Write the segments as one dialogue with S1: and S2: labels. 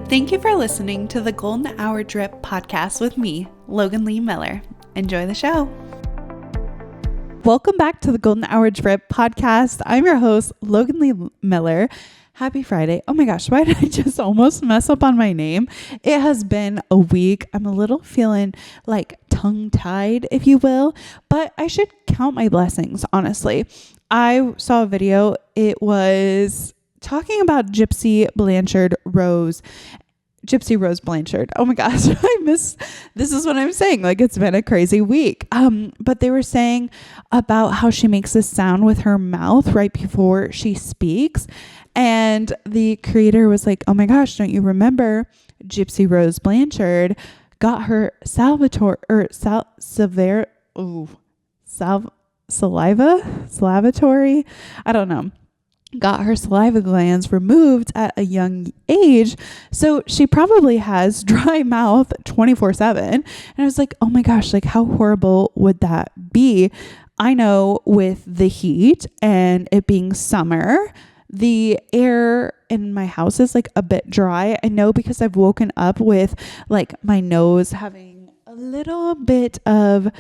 S1: Thank you for listening to the Golden Hour Drip podcast with me, Logan Lee Miller. Enjoy the show. Welcome back to the Golden Hour Drip podcast. I'm your host, Logan Lee Miller. Happy Friday. Oh my gosh, why did I just almost mess up on my name? It has been a week. I'm a little feeling like tongue-tied, if you will, but I should count my blessings, honestly. I saw a video. It was talking about Gypsy Rose Blanchard. Oh my gosh, this is what I'm saying. Like, it's been a crazy week. But they were saying about how she makes this sound with her mouth right before she speaks. And the creator was like, oh my gosh, don't you remember Gypsy Rose Blanchard got her salivatory, I don't know, got her saliva glands removed at a young age. So she probably has dry mouth 24/7. And I was like, oh my gosh, like how horrible would that be? I know with the heat and it being summer, the air in my house is like a bit dry. I know because I've woken up with like my nose having a little bit of,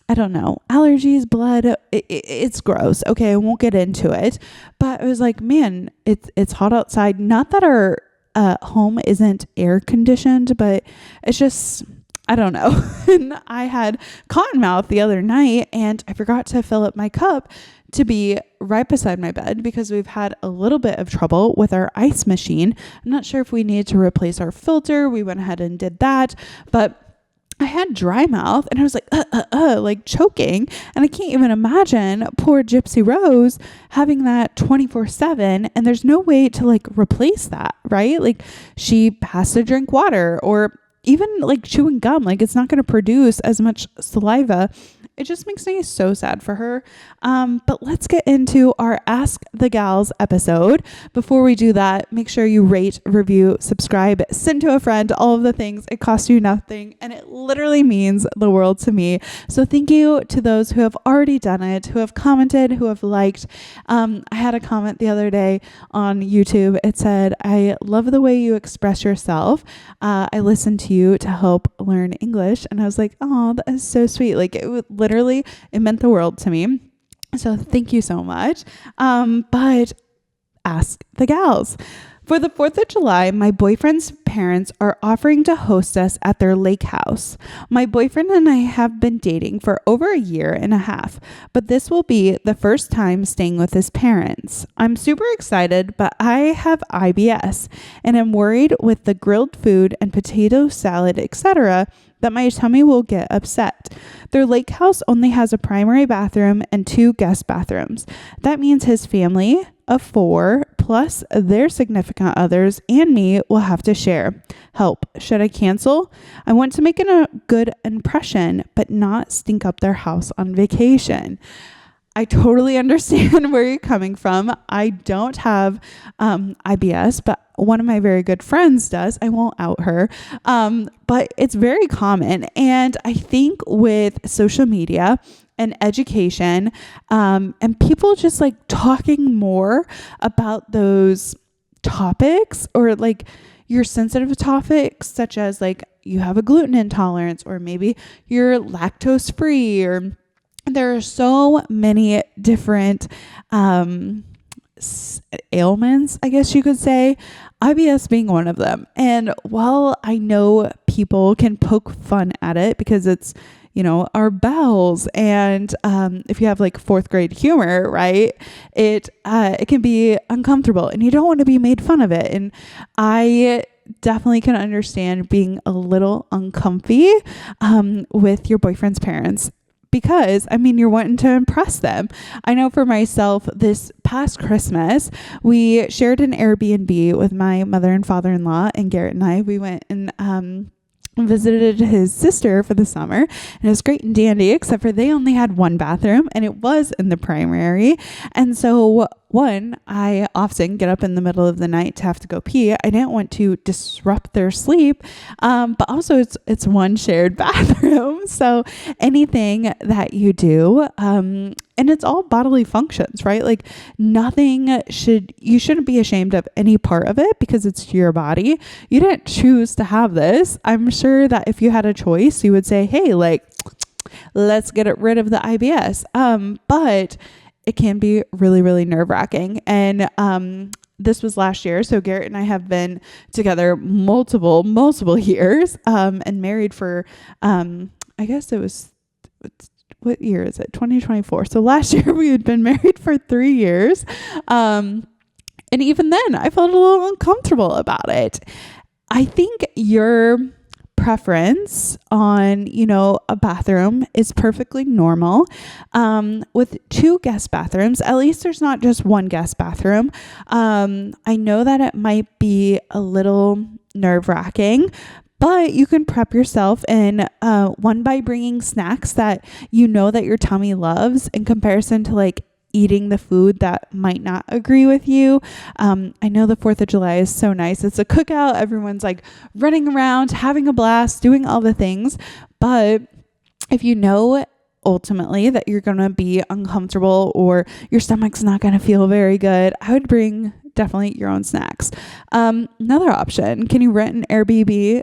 S1: I don't know, allergies, blood. It's gross. Okay, I won't get into it. But I was like, man, it's hot outside. Not that our home isn't air conditioned, but it's just, I don't know. And I had cotton mouth the other night and I forgot to fill up my cup to be right beside my bed because we've had a little bit of trouble with our ice machine. I'm not sure if we need to replace our filter. We went ahead and did that, but I had dry mouth and I was like, like choking. And I can't even imagine poor Gypsy Rose having that 24/7. And there's no way to like replace that, right? Like she has to drink water or even like chewing gum. Like it's not going to produce as much saliva. It just makes me so sad for her. But let's get into our Ask the Gals episode. Before we do that, make sure you rate, review, subscribe, send to a friend, all of the things. It costs you nothing and it literally means the world to me. So thank you to those who have already done it, who have commented, who have liked. I had a comment the other day on YouTube. It said, I love the way you express yourself. I listen to you to help learn English. And I was like, oh, that is so sweet. Like it would literally, it meant the world to me. So thank you so much. But ask the gals. For the 4th of July, my boyfriend's parents are offering to host us at their lake house. My boyfriend and I have been dating for over a year and a half, but this will be the first time staying with his parents. I'm super excited, but I have IBS and I'm worried with the grilled food and potato salad, etc., that my tummy will get upset. Their lake house only has a primary bathroom and 2 guest bathrooms. That means his family of 4 plus their significant others and me will have to share. Help. Should I cancel? I want to make a good impression, but not stink up their house on vacation. I totally understand where you're coming from. I don't have IBS, but one of my very good friends does. I won't out her, but it's very common. And I think with social media and education and people just like talking more about those topics or like your sensitive topics, such as like you have a gluten intolerance or maybe you're lactose free, or there are so many different ailments, I guess you could say, IBS being one of them. And while I know people can poke fun at it because it's, you know, our bowels, and if you have like 4th grade humor, right, it can be uncomfortable and you don't want to be made fun of it. And I definitely can understand being a little uncomfy with your boyfriend's parents. Because, I mean, you're wanting to impress them. I know for myself, this past Christmas, we shared an Airbnb with my mother and father-in-law, and Garrett and I. We went and visited his sister for the summer, and it was great and dandy, except for they only had 1 bathroom, and it was in the primary. And so one, I often get up in the middle of the night to have to go pee. I didn't want to disrupt their sleep. But also it's one shared bathroom. So anything that you do, and it's all bodily functions, right? Like you shouldn't be ashamed of any part of it because it's your body. You didn't choose to have this. I'm sure that if you had a choice, you would say, hey, like, let's get rid of the IBS. But it can be really, really nerve-wracking. And this was last year. So Garrett and I have been together multiple years and married for, I guess it was, what year is it? 2024. So last year we had been married for 3 years. And even then I felt a little uncomfortable about it. I think your preference on, a bathroom is perfectly normal. With 2 guest bathrooms, at least there's not just one guest bathroom. I know that it might be a little nerve-wracking, but you can prep yourself in one by bringing snacks that that your tummy loves in comparison to like eating the food that might not agree with you. I know the 4th of July is so nice. It's a cookout. Everyone's like running around, having a blast, doing all the things. But if you know ultimately that you're going to be uncomfortable or your stomach's not going to feel very good, I would bring definitely your own snacks. Another option, can you rent an Airbnb?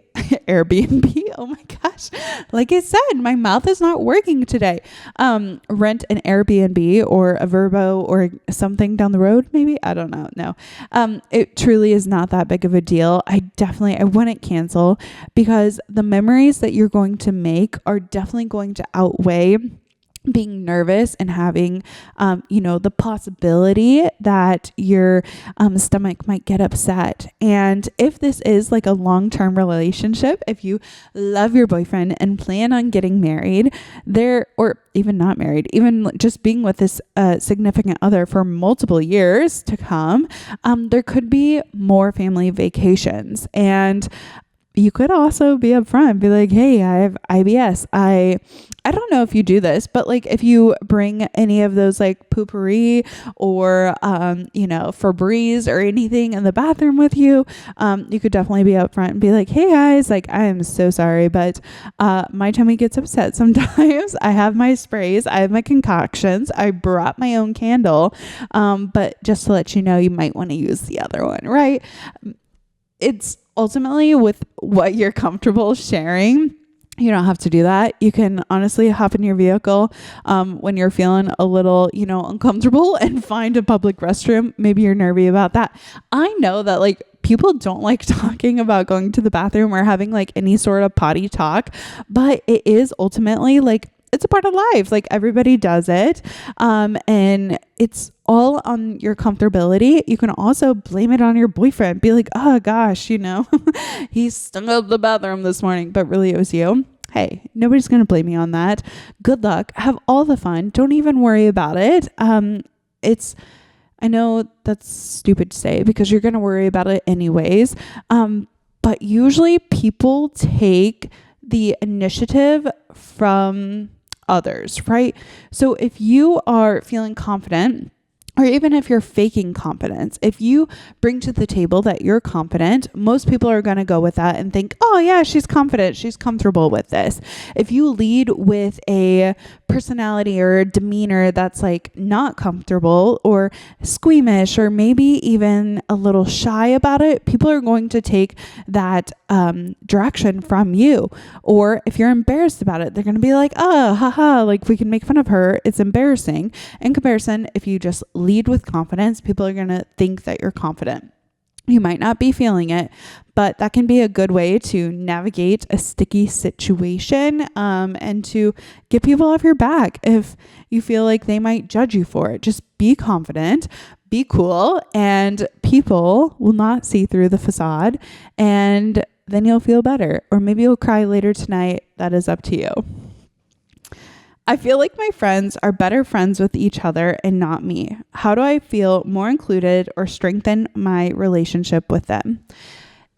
S1: Oh my gosh. Like I said, my mouth is not working today. Rent an Airbnb or a Verbo or something down the road, maybe. I don't know. No. It truly is not that big of a deal. I wouldn't cancel because the memories that you're going to make are definitely going to outweigh being nervous and having, the possibility that your stomach might get upset. And if this is like a long-term relationship, if you love your boyfriend and plan on getting married or even not married, even just being with this significant other for multiple years to come, there could be more family vacations. And you could also be upfront and be like, hey, I have IBS. I don't know if you do this, but like if you bring any of those like poopery or, Febreze or anything in the bathroom with you, you could definitely be upfront and be like, hey guys, like I am so sorry, but my tummy gets upset sometimes. I have my sprays, I have my concoctions, I brought my own candle, but just to let you know, you might want to use the other one, right? It's ultimately with what you're comfortable sharing. You don't have to do that. You can honestly hop in your vehicle when you're feeling a little, uncomfortable and find a public restroom. Maybe you're nervy about that. I know that like people don't like talking about going to the bathroom or having like any sort of potty talk, but it is ultimately like it's a part of life. Like everybody does it. And it's all on your comfortability. You can also blame it on your boyfriend. Be like, oh gosh, he stunk up the bathroom this morning, but really it was you. Hey, nobody's going to blame you on that. Good luck. Have all the fun. Don't even worry about it. I know that's stupid to say because you're going to worry about it anyways. But usually people take the initiative from others, right? So if you are feeling confident, or even if you're faking confidence, if you bring to the table that you're confident, most people are going to go with that and think, oh yeah, she's confident, she's comfortable with this. If you lead with a personality or a demeanor that's like not comfortable or squeamish or maybe even a little shy about it, people are going to take that direction from you. Or if you're embarrassed about it, they're going to be like, oh, haha, like we can make fun of her. It's embarrassing. In comparison, if you just lead with confidence, people are going to think that you're confident. You might not be feeling it, but that can be a good way to navigate a sticky situation and to get people off your back if you feel like they might judge you for it. Just be confident, be cool, and people will not see through the facade, and then you'll feel better. Or maybe you'll cry later tonight. That is up to you. I feel like my friends are better friends with each other and not me. How do I feel more included or strengthen my relationship with them?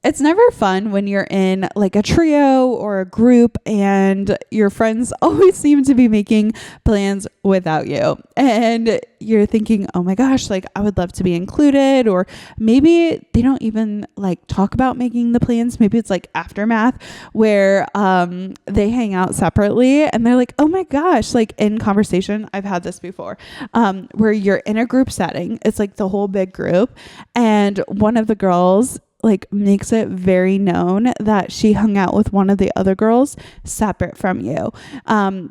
S1: It's never fun when you're in like a trio or a group and your friends always seem to be making plans without you. And you're thinking, oh my gosh, like I would love to be included. Or maybe they don't even like talk about making the plans. Maybe it's like aftermath where they hang out separately and they're like, oh my gosh, like in conversation, I've had this before, where you're in a group setting. It's like the whole big group. And one of the girls like makes it very known that she hung out with one of the other girls separate from you.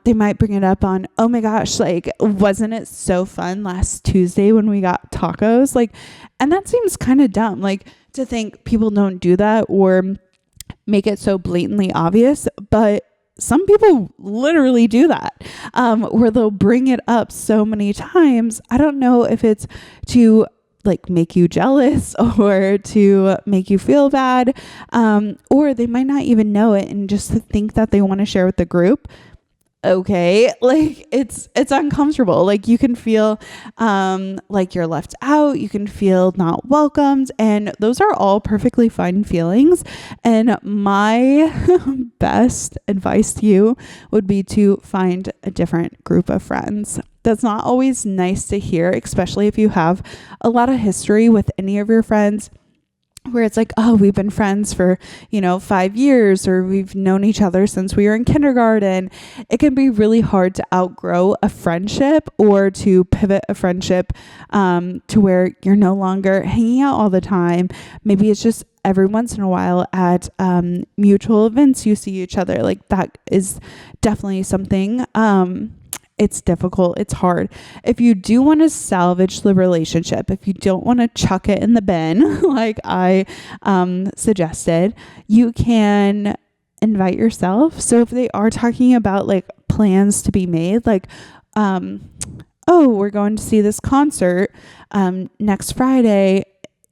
S1: They might bring it up on, oh my gosh, like, wasn't it so fun last Tuesday when we got tacos? Like, and that seems kind of dumb, like to think people don't do that or make it so blatantly obvious, but some people literally do that, where they'll bring it up so many times. I don't know if it's to like make you jealous or to make you feel bad, or they might not even know it and just think that they want to share with the group. Okay, like it's uncomfortable. Like you can feel like you're left out, you can feel not welcomed, and those are all perfectly fine feelings. And my best advice to you would be to find a different group of friends. That's not always nice to hear, especially if you have a lot of history with any of your friends, where it's like, oh, we've been friends for, 5 years, or we've known each other since we were in kindergarten. It can be really hard to outgrow a friendship or to pivot a friendship to where you're no longer hanging out all the time. Maybe it's just every once in a while at mutual events you see each other. Like that is definitely something. It's difficult. It's hard. If you do want to salvage the relationship, if you don't want to chuck it in the bin, like I suggested, you can invite yourself. So if they are talking about like plans to be made, like, oh, we're going to see this concert next Friday,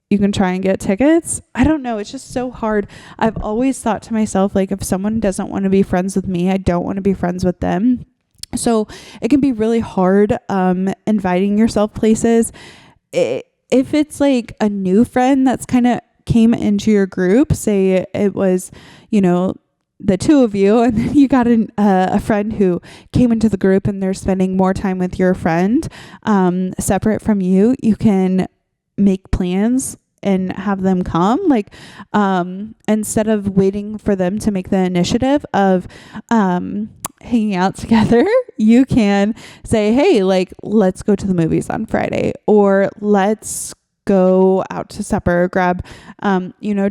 S1: you can try and get tickets. I don't know. It's just so hard. I've always thought to myself, like, if someone doesn't want to be friends with me, I don't want to be friends with them. So it can be really hard inviting yourself places. If it's like a new friend that's kind of came into your group, say it was, the two of you, and then you got a friend who came into the group and they're spending more time with your friend separate from you, you can make plans and have them come, like instead of waiting for them to make the initiative of hanging out together, you can say, hey, like, let's go to the movies on Friday, or let's go out to supper, grab,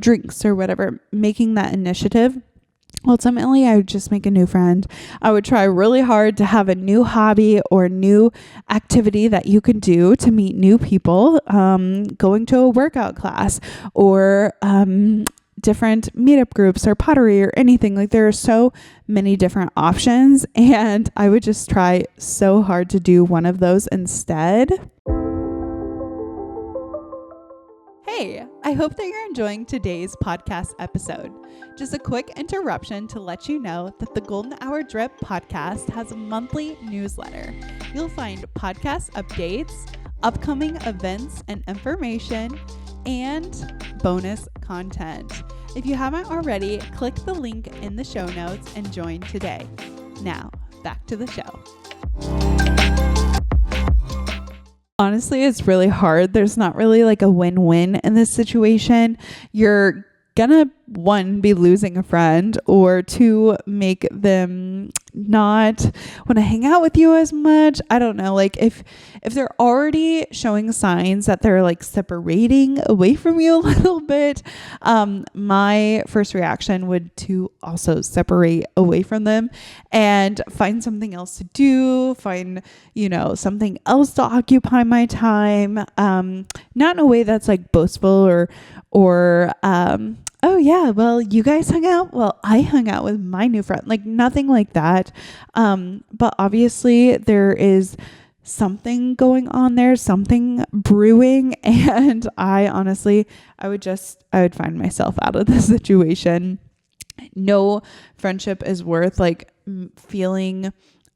S1: drinks or whatever. Making that initiative. Ultimately, I would just make a new friend. I would try really hard to have a new hobby or new activity that you can do to meet new people, going to a workout class or different meetup groups or pottery or anything. Like there are so many different options, and I would just try so hard to do one of those instead. Hey, I hope that you're enjoying today's podcast episode. Just a quick interruption to let you know that the Golden Hour Drip podcast has a monthly newsletter. You'll find podcast updates, upcoming events and information, and bonus content. If you haven't already, click the link in the show notes and join today. Now, back to the show. Honestly, it's really hard. There's not really like a win-win in this situation. You're gonna, one, be losing a friend, or two, make them not want to hang out with you as much. I don't know. Like if they're already showing signs that they're like separating away from you a little bit, my first reaction would to also separate away from them and find something else to do, find, something else to occupy my time. Not in a way that's like boastful or oh yeah, well, you guys hung out. Well, I hung out with my new friend. Like nothing like that. But obviously there is something going on there, something brewing. And I would find myself out of this situation. No friendship is worth like feeling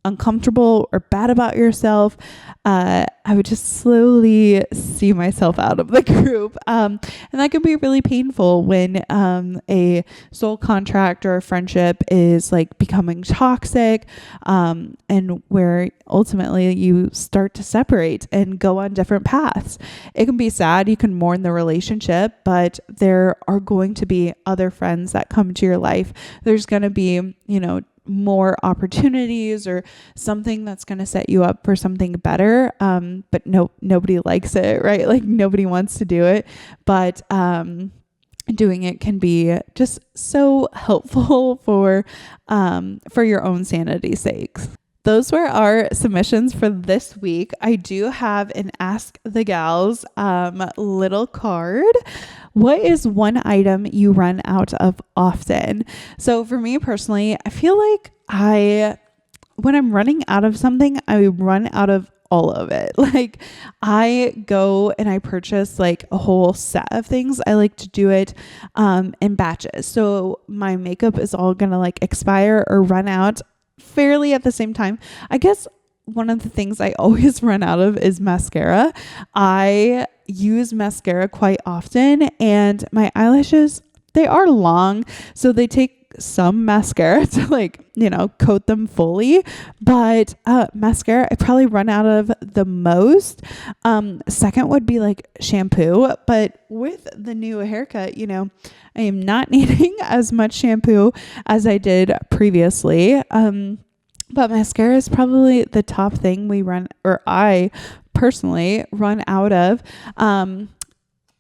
S1: uncomfortable or bad about yourself, I would just slowly see myself out of the group. And that can be really painful when a soul contract or a friendship is like becoming toxic, and where ultimately you start to separate and go on different paths. It can be sad. You can mourn the relationship, but there are going to be other friends that come to your life. There's going to be, more opportunities or something that's going to set you up for something better. But nobody likes it, right? Like nobody wants to do it, but, doing it can be just so helpful for your own sanity's sake. Those were our submissions for this week. I do have an Ask the Gals little card. What is one item you run out of often? So for me personally, I feel like when I'm running out of something, I run out of all of it. Like I go and I purchase like a whole set of things. I like to do it in batches. So my makeup is all going to like expire or run out fairly at the same time. I guess one of the things I always run out of is mascara. I use mascara quite often, and my eyelashes, they are long, so they take some mascara to like, coat them fully. But mascara, I probably run out of the most. Second would be like shampoo, but with the new haircut, I am not needing as much shampoo as I did previously. But mascara is probably the top thing I personally run out of.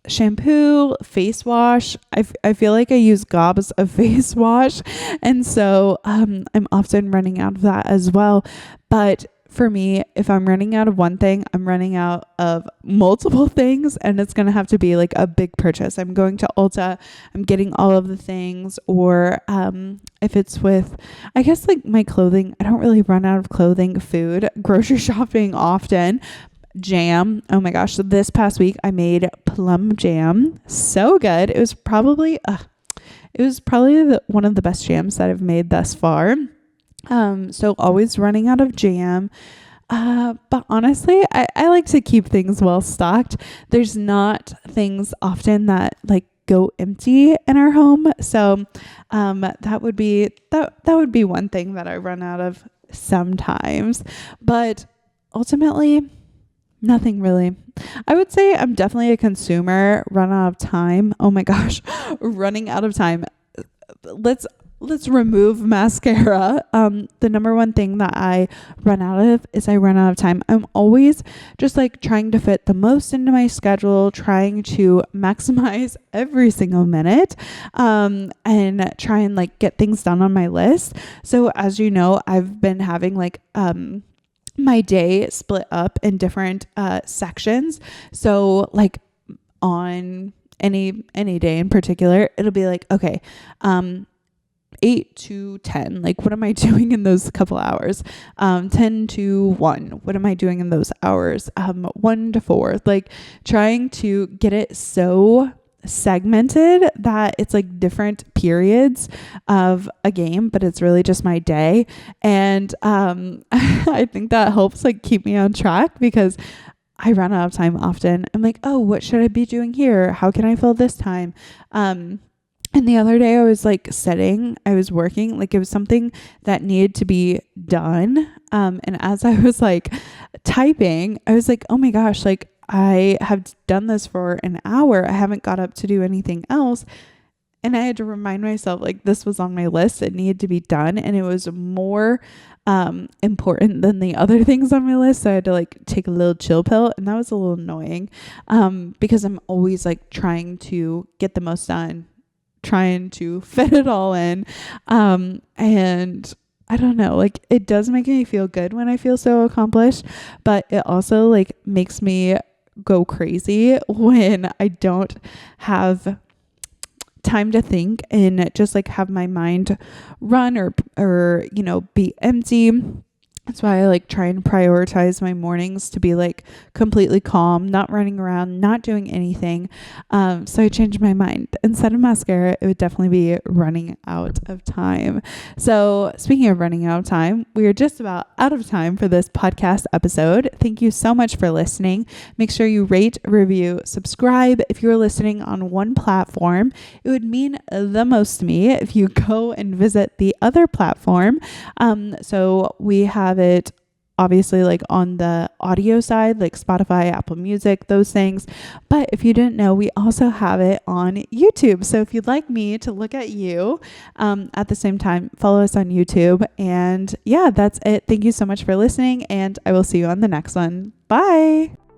S1: Shampoo, face wash. I feel like I use gobs of face wash. And so I'm often running out of that as well. But for me, if I'm running out of one thing, I'm running out of multiple things, and it's going to have to be like a big purchase. I'm going to Ulta, I'm getting all of the things, or if it's with, I guess like my clothing, I don't really run out of clothing, food, grocery shopping often. Jam. Oh my gosh. So this past week I made plum jam. So good. It was probably one of the best jams that I've made thus far. So always running out of jam. But honestly, I like to keep things well stocked. There's not things often that like go empty in our home. So, that would be one thing that I run out of sometimes, but ultimately nothing really. I would say I'm definitely a consumer. Run out of time. Oh my gosh, running out of time. Let's remove mascara. The number one thing that I run out of is I run out of time. I'm always just like trying to fit the most into my schedule, trying to maximize every single minute, and try and like get things done on my list. So as you know, I've been having like, my day split up in different, sections. So like on any day in particular, it'll be like, okay, 8 to 10, like what am I doing in those couple hours? 10 to 1, what am I doing in those hours? 1 to 4, like trying to get it so segmented that it's like different periods of a game, but it's really just my day. And I think that helps like keep me on track, because I run out of time often. I'm like, oh, what should I be doing here? How can I fill this time? And the other day I was working, like it was something that needed to be done. And as I was like typing, I was like, oh my gosh, like I have done this for an hour. I haven't got up to do anything else. And I had to remind myself, like, this was on my list. It needed to be done. And it was more important than the other things on my list. So I had to like take a little chill pill. And that was a little annoying, because I'm always like trying to get the most done, trying to fit it all in. And I don't know, like it does make me feel good when I feel so accomplished, but it also like makes me go crazy when I don't have time to think and just like have my mind run or be empty. That's why I like try and prioritize my mornings to be like completely calm, not running around, not doing anything. So I changed my mind. Instead of mascara, it would definitely be running out of time. So speaking of running out of time, we are just about out of time for this podcast episode. Thank you so much for listening. Make sure you rate, review, subscribe. If you're listening on one platform, it would mean the most to me if you go and visit the other platform. So we have it obviously like on the audio side, like Spotify, Apple Music, those things. But if you didn't know, we also have it on YouTube. So if you'd like me to look at you at the same time, follow us on YouTube. And yeah, that's it. Thank you so much for listening, and I will see you on the next one. Bye.